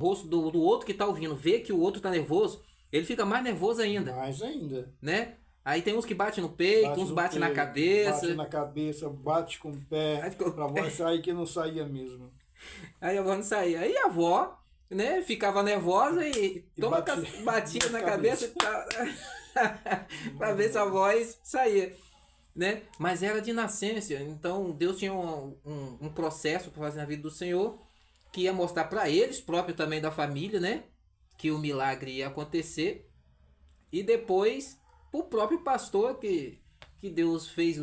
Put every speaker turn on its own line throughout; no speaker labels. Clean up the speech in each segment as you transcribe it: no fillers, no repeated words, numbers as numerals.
rosto do outro que tá ouvindo vê que o outro tá nervoso, ele fica mais nervoso ainda,
Mais ainda.
né? Aí tem uns que batem no peito,
Bate
uns
no
batem na
peito, bate
cabeça.
na cabeça, bate com o pé,
Aí, ficou-
pra voz sair que não saía mesmo.
aí a avó não saía. Aí a avó, né, ficava nervosa e
E
batia
na
na cabeça
cabeça.
pra ver se a voz saía, né? Mas era de nascença, então Deus tinha um processo para fazer na vida do Senhor que ia mostrar para eles, próprio também da família, né? Que o milagre ia acontecer. E depois, o próprio pastor que Deus fez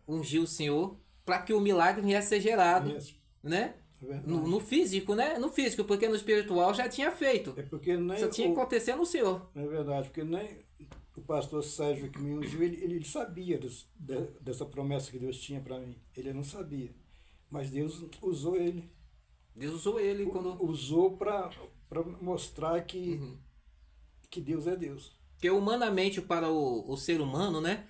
ungir o Senhor para que o milagre viesse ser gerado,
Isso,
né?
é
No
verdade.
físico, né? No físico, porque no espiritual já tinha feito.
É porque nem
Só tinha que acontecer no Senhor.
é verdade, porque nem o pastor Sérgio que me ungiu, ele sabia dessa promessa que Deus tinha para mim. Ele não sabia. Mas Deus usou ele.
Deus usou ele quando.
Usou para mostrar que Deus é Deus.
Porque humanamente, para o ser humano, né?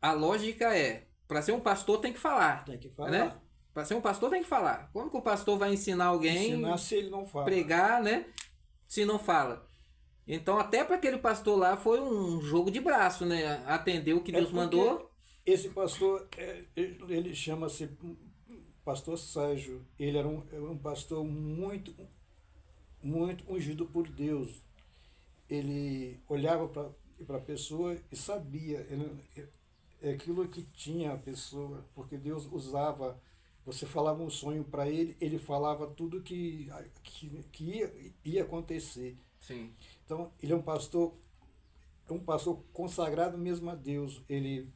A lógica é: para ser um pastor tem que falar.
Tem que falar.
Né? Para ser um pastor tem que falar. Como que o pastor vai ensinar alguém,
Ensinar se ele não fala.
pregar, né? Se não fala. Então, até para aquele pastor lá foi um jogo de braço, né? Atender o que Deus mandou.
Esse pastor, ele chama-se pastor Sérgio. Ele era um pastor muito, muito ungido por Deus. Ele olhava para a pessoa e sabia aquilo que tinha a pessoa, porque Deus usava. Você falava um sonho para ele, ele falava tudo que ia acontecer.
Sim.
Então, ele é um pastor consagrado mesmo a Deus. Ele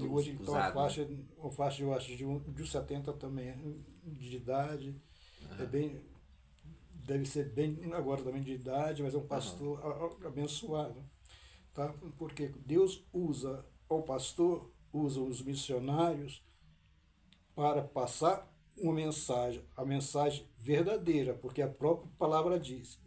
hoje está
Usado,
uma faixa eu acho, de 70 também de idade. É bem, deve ser bem agora também de idade, mas é um pastor abençoado. Tá? Porque Deus usa o pastor, usa os missionários para passar uma mensagem, a mensagem verdadeira, porque a própria palavra diz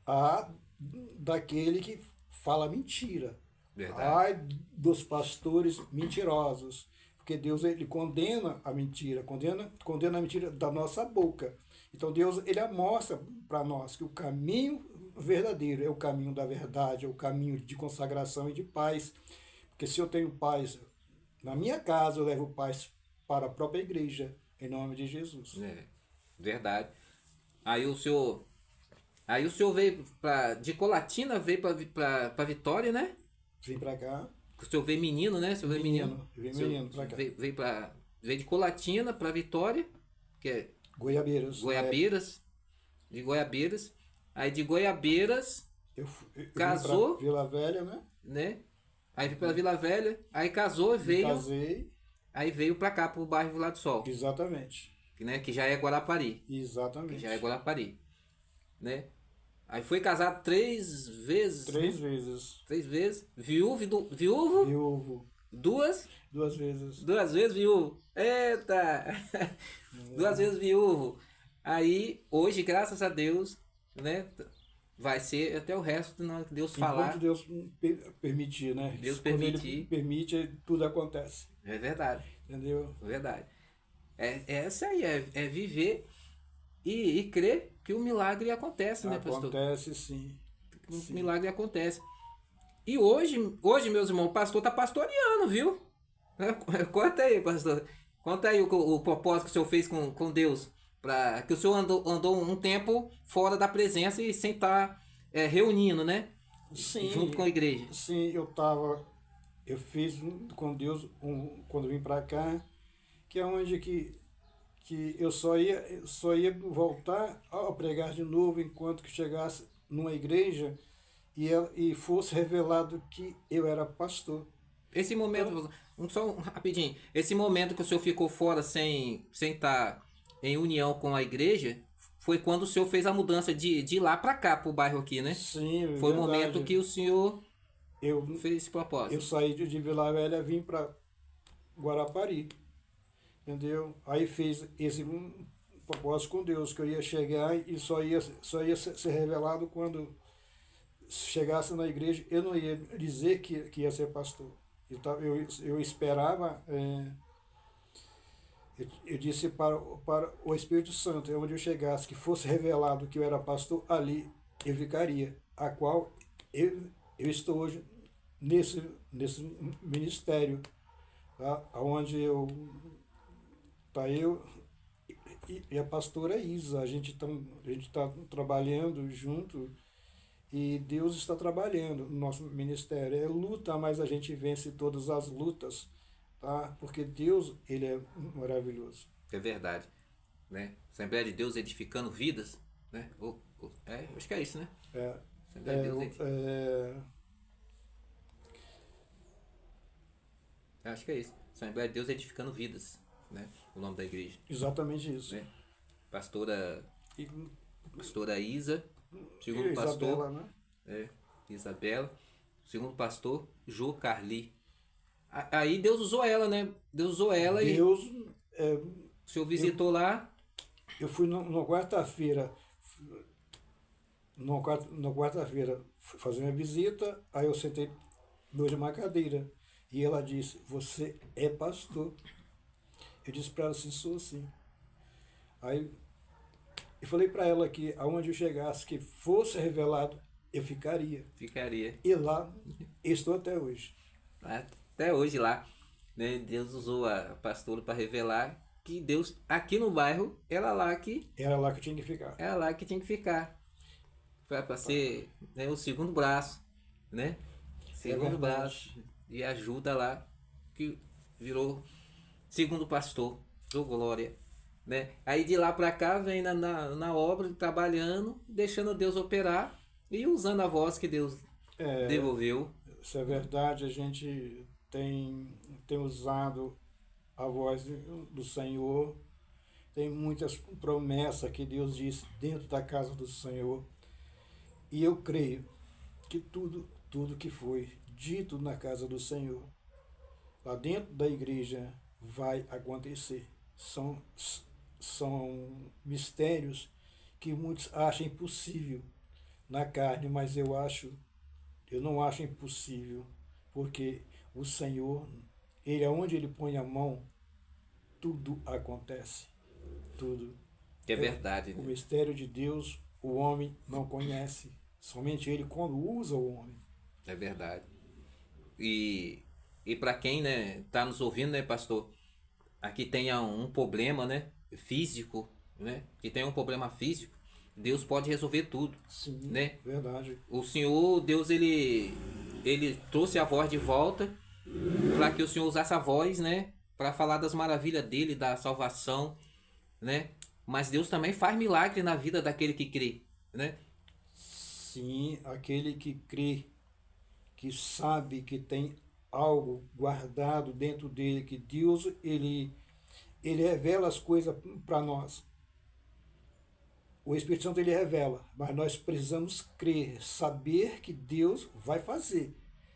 há daquele que fala mentira.
Verdade.
Ai dos pastores mentirosos. Porque Deus ele condena a mentira, condena a mentira da nossa boca. Então Deus ele mostra para nós que o caminho verdadeiro é o caminho da verdade, é o caminho de consagração e de paz. Porque se eu tenho paz na minha casa, eu levo paz para a própria igreja, em nome de Jesus.
É, verdade. Aí o senhor. Aí o senhor veio de Colatina, veio pra Vitória, né?
Vim para cá.
O senhor veio menino, né? O senhor veio menino.
Vim menino para cá.
Veio de Colatina pra Vitória, que é
Goiabeiras.
Goiabeiras. De Goiabeiras. Aí de Goiabeiras,
Eu
casou,
vim para Vila Velha,
né? Aí veio pra Vila Velha, aí casou e veio.
Casei.
Aí veio pra cá, pro bairro Vila do Sol.
Exatamente.
Né? Que já é Guarapari.
Exatamente.
Que já é Guarapari. Né? Aí foi casado 3 vezes.
3 vezes.
3 vezes. Viúvo?
Viúvo.
2?
2 vezes.
2 vezes viúvo. Eita! 2 vezes viúvo. Aí, hoje, graças a Deus, né? Vai ser até o resto, na hora que Deus falar.
Enquanto Deus permitir, né?
Deus
Quando
permitir.
Ele permite, tudo acontece.
É verdade.
Entendeu?
É verdade. Essa aí, é viver e crer que o milagre acontece, né, pastor?
Acontece sim.
O milagre acontece. E hoje, meus irmãos, o pastor tá pastoreando, viu? Conta aí, pastor. Conta aí o propósito que o senhor fez com Deus. Que o senhor andou um tempo fora da presença e sem estar reunindo, né?
Sim.
Junto com a igreja.
Sim, eu fiz com Deus quando vim para cá, que é onde que eu só ia voltar a pregar de novo enquanto que chegasse numa igreja e fosse revelado que eu era pastor.
Esse momento, só rapidinho, esse momento que o senhor ficou fora sem estar em união com a igreja, foi quando o senhor fez a mudança de lá para cá, pro bairro aqui, né?
Sim,
foi
verdade.
O momento que o senhor
eu
fez esse propósito.
Eu saí de Vila Velha e vim para Guarapari. Entendeu? Aí fiz esse propósito com Deus, que eu ia chegar e só ia ser revelado quando chegasse na igreja. Eu não ia dizer que ia ser pastor. Eu esperava Eu disse para o Espírito Santo, onde eu chegasse, que fosse revelado que eu era pastor, ali eu ficaria, a qual eu estou hoje nesse ministério, tá? Onde eu e a pastora Isa, a gente tá trabalhando junto e Deus está trabalhando no nosso ministério. É luta, mas a gente vence todas as lutas, tá? Porque Deus, ele é maravilhoso.
É verdade, né? Assembleia de Deus edificando vidas, né? Acho que é isso, né? Assembleia de Deus acho que é isso. Assembleia de Deus edificando vidas, né? O nome da igreja.
Exatamente isso.
Né? Pastora Isa, segundo
Isabela,
pastor,
né?
Isabela, segundo pastor Jô Carli. Aí Deus usou ela, né? Deus usou ela
Deus,
o senhor visitou lá.
Eu fui numa quarta-feira, fazer uma visita, aí eu sentei de uma cadeira e ela disse, você é pastor? Eu disse para ela assim, sou assim. Aí eu falei para ela que aonde eu chegasse, que fosse revelado, eu ficaria. E lá estou até hoje.
Até hoje lá, né? Deus usou a pastora para revelar que Deus, aqui no bairro, era lá que
tinha que ficar.
Era lá que tinha que ficar. Para ser, né, o segundo braço, né? Segundo braço e ajuda lá, que virou segundo pastor, do glória, né? Aí de lá para cá vem na obra, trabalhando, deixando Deus operar e usando a voz que Deus devolveu.
Isso é verdade, a gente tem usado a voz do Senhor, tem muitas promessas que Deus diz dentro da casa do Senhor, e eu creio que tudo que foi dito na casa do Senhor, lá dentro da igreja, vai acontecer. São mistérios que muitos acham impossível na carne, mas eu não acho impossível, porque o Senhor, ele aonde ele põe a mão, tudo acontece. Tudo.
É verdade,
né? O
né?
mistério de Deus, o homem não conhece. Somente ele quando usa o homem.
É verdade. E para quem, né, tá nos ouvindo, né, pastor, aqui tenha um problema, né, físico, né, que tenha um problema físico, Deus pode resolver tudo.
Sim,
né?
Verdade.
O Senhor, Deus, ele trouxe a voz de volta para que o Senhor usasse a voz, né, para falar das maravilhas dele, da salvação, né? Mas Deus também faz milagre na vida daquele que crê, né?
Sim, aquele que crê, que sabe que tem algo guardado dentro dele, que Deus, ele revela as coisas para nós. O Espírito Santo, ele revela, mas nós precisamos crer, saber que Deus vai fazer.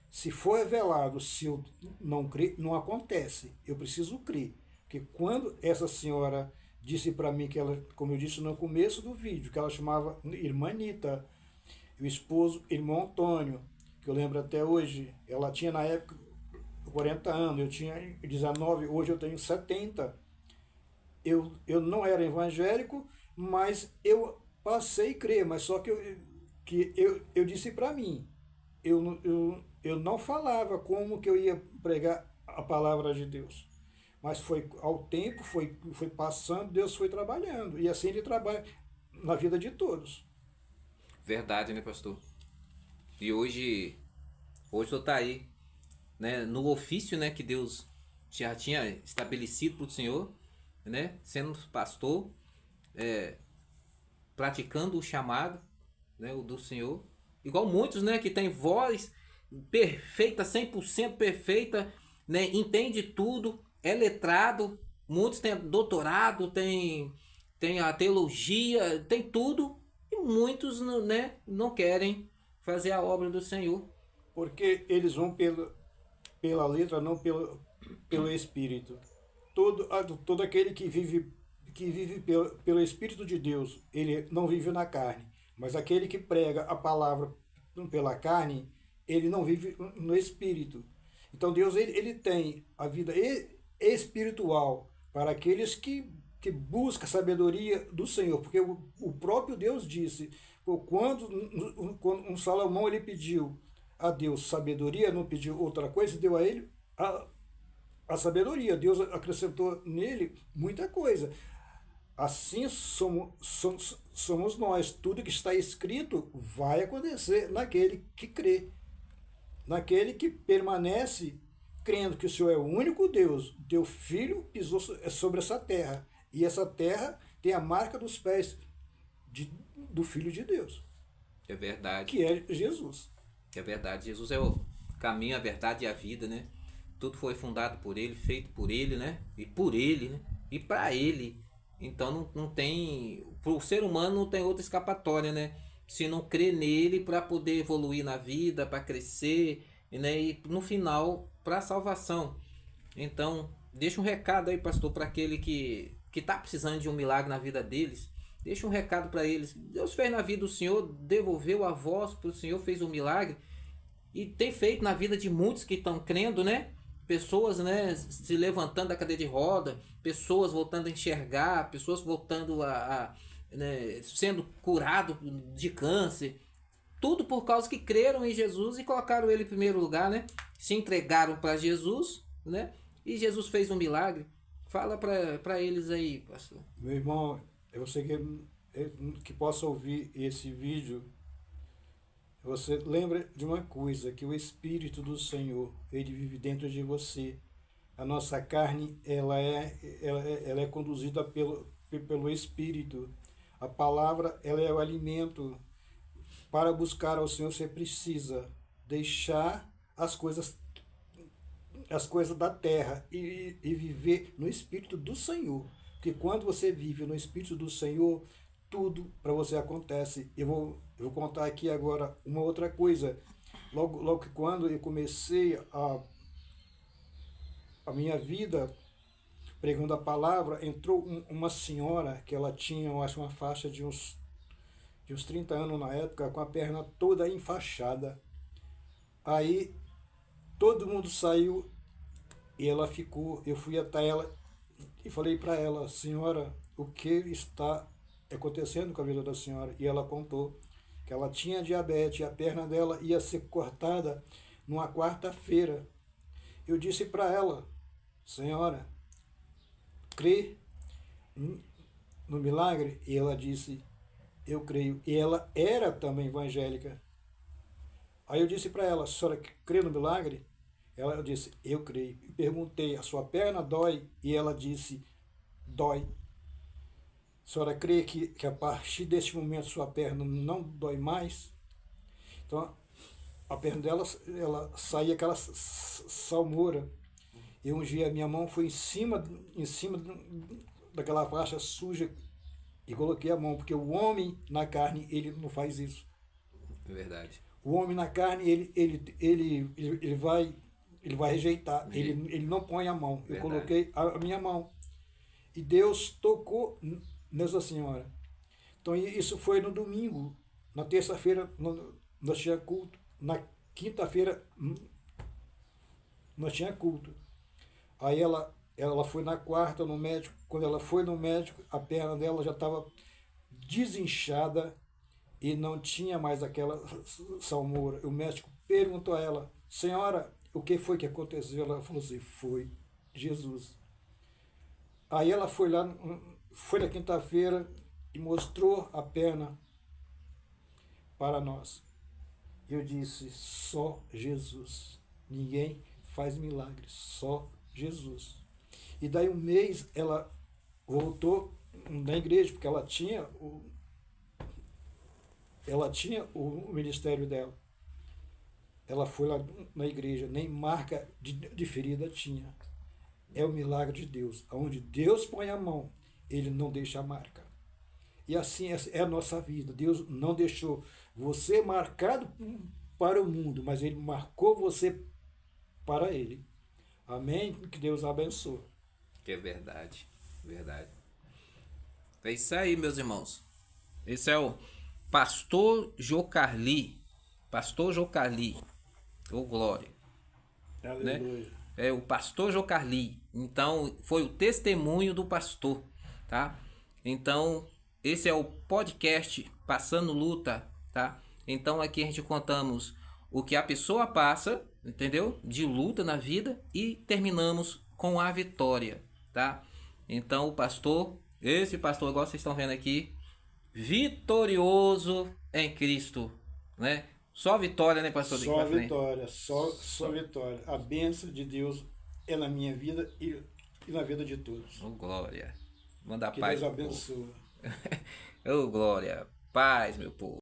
Se for revelado, se eu não crer, não acontece. Eu preciso crer. Porque quando essa senhora disse para mim que ela, como eu disse no começo do vídeo, que ela chamava Irmã Anitta, o esposo, irmão Antônio, que eu lembro até hoje, ela tinha na época 40 anos, eu tinha 19, hoje eu tenho 70. Eu não era evangélico, mas eu passei a crer, mas só que eu disse para mim, eu não falava como que eu ia pregar a palavra de Deus. Mas foi ao tempo, foi passando, Deus foi trabalhando. E assim ele trabalha na vida de todos.
Verdade, né, pastor? E hoje o senhor está aí, né, no ofício, né, que Deus já tinha estabelecido para o senhor, né, sendo pastor, praticando o chamado, né, o do Senhor. Igual muitos, né, que tem voz perfeita, 100% perfeita, né, entende tudo, é letrado, muitos têm doutorado, tem a teologia, tem tudo, e muitos, né, não querem fazer a obra do Senhor.
Porque eles vão pela letra, não pelo Espírito. Todo aquele que vive pelo Espírito de Deus, ele não vive na carne. Mas aquele que prega a palavra pela carne, ele não vive no Espírito. Então Deus, ele tem a vida espiritual para aqueles que buscam a sabedoria do Senhor, porque o próprio Deus disse, quando um Salomão ele pediu a Deus sabedoria, não pediu outra coisa, deu a ele a sabedoria. Deus acrescentou nele muita coisa. Assim somos nós. Tudo que está escrito vai acontecer naquele que crê, naquele que permanece crendo que o Senhor é o único Deus. Teu filho pisou sobre essa terra, e essa terra tem a marca dos pés do Filho de Deus.
É verdade.
Que é Jesus.
É verdade. Jesus é o caminho, a verdade e a vida, né? Tudo foi fundado por ele, feito por ele, né? E por ele, né? E para ele. Então não tem... Para o ser humano não tem outra escapatória, né? Se não crer nele para poder evoluir na vida, para crescer, né? E no final, para a salvação. Então, deixa um recado aí, pastor, para aquele que está precisando de um milagre na vida deles. Deixa um recado para eles. Deus fez na vida do Senhor, devolveu a voz para o Senhor, fez um milagre. E tem feito na vida de muitos que estão crendo, né? Pessoas, né, se levantando da cadeira de roda, pessoas voltando a enxergar, pessoas voltando né, sendo curado de câncer. Tudo por causa que creram em Jesus e colocaram ele em primeiro lugar, né? Se entregaram para Jesus, né? E Jesus fez um milagre. Fala para eles aí, pastor.
Meu irmão, você que possa ouvir esse vídeo, você lembra de uma coisa, que o Espírito do Senhor, ele vive dentro de você. A nossa carne, ela é conduzida pelo Espírito. A palavra, ela é o alimento. Para buscar ao Senhor, você precisa deixar as coisas da terra e viver no Espírito do Senhor. Porque quando você vive no Espírito do Senhor, tudo para você acontece. Eu vou contar aqui agora uma outra coisa. Logo que quando eu comecei a minha vida pregando a palavra, entrou uma senhora que ela tinha, eu acho, uma faixa de uns 30 anos na época, com a perna toda enfaixada. Aí todo mundo saiu e ela ficou. Eu fui até ela e falei para ela: senhora, o que está acontecendo com a vida da senhora? E ela contou que ela tinha diabetes e a perna dela ia ser cortada numa quarta-feira. Eu disse para ela: senhora, crê no milagre? E ela disse: eu creio. E ela era também evangélica. Aí eu disse para ela: a senhora crê no milagre? Ela disse: eu creio. E perguntei: a sua perna dói? E ela disse: dói. A senhora crê que a partir deste momento sua perna não dói mais? Então, a perna dela, ela saía aquela salmoura. Eu ungi a minha mão, foi em cima daquela faixa suja e coloquei a mão, porque o homem na carne, ele não faz isso.
É verdade.
O homem na carne, ele vai rejeitar, ele não põe a mão. Eu coloquei a minha mão. E Deus tocou nessa senhora. Então isso foi no domingo. Na terça-feira nós tinha culto. Na quinta-feira nós tinha culto. Aí ela foi na quarta no médico. Quando ela foi no médico, a perna dela já estava desinchada e não tinha mais aquela salmoura. O médico perguntou a ela: senhora, o que foi que aconteceu? Ela falou assim: foi Jesus. Aí ela foi na quinta-feira e mostrou a perna para nós. Eu disse: só Jesus. Ninguém faz milagre, só Jesus. E daí um mês ela voltou na igreja, porque ela tinha o ministério dela. Ela foi lá na igreja, nem marca de ferida tinha. É o milagre de Deus. Onde Deus põe a mão, ele não deixa a marca. E assim é a nossa vida. Deus não deixou você marcado para o mundo, mas ele marcou você para ele. Amém? Que Deus abençoe.
Que é verdade. Verdade. É isso aí, meus irmãos. Esse é o Pastor Jocarli. Pastor Jocarli. Ô, glória.
Aleluia.
Né? é o pastor Jocarli. Então, foi o testemunho do pastor, tá? Então, esse é o podcast Passando Luta, tá? Então, aqui a gente contamos o que a pessoa passa, entendeu? De luta na vida e terminamos com a vitória, tá? Então, o pastor, esse pastor, igual vocês estão vendo aqui, vitorioso em Cristo, né? Só vitória, né, pastor? Daqui
Só
pra frente.
vitória, só vitória. A bênção de Deus é na minha vida e na vida de todos.
Ô, glória. Manda
Que
paz
Deus
pro povo.
abençoe.
Ô, glória. Paz, meu povo.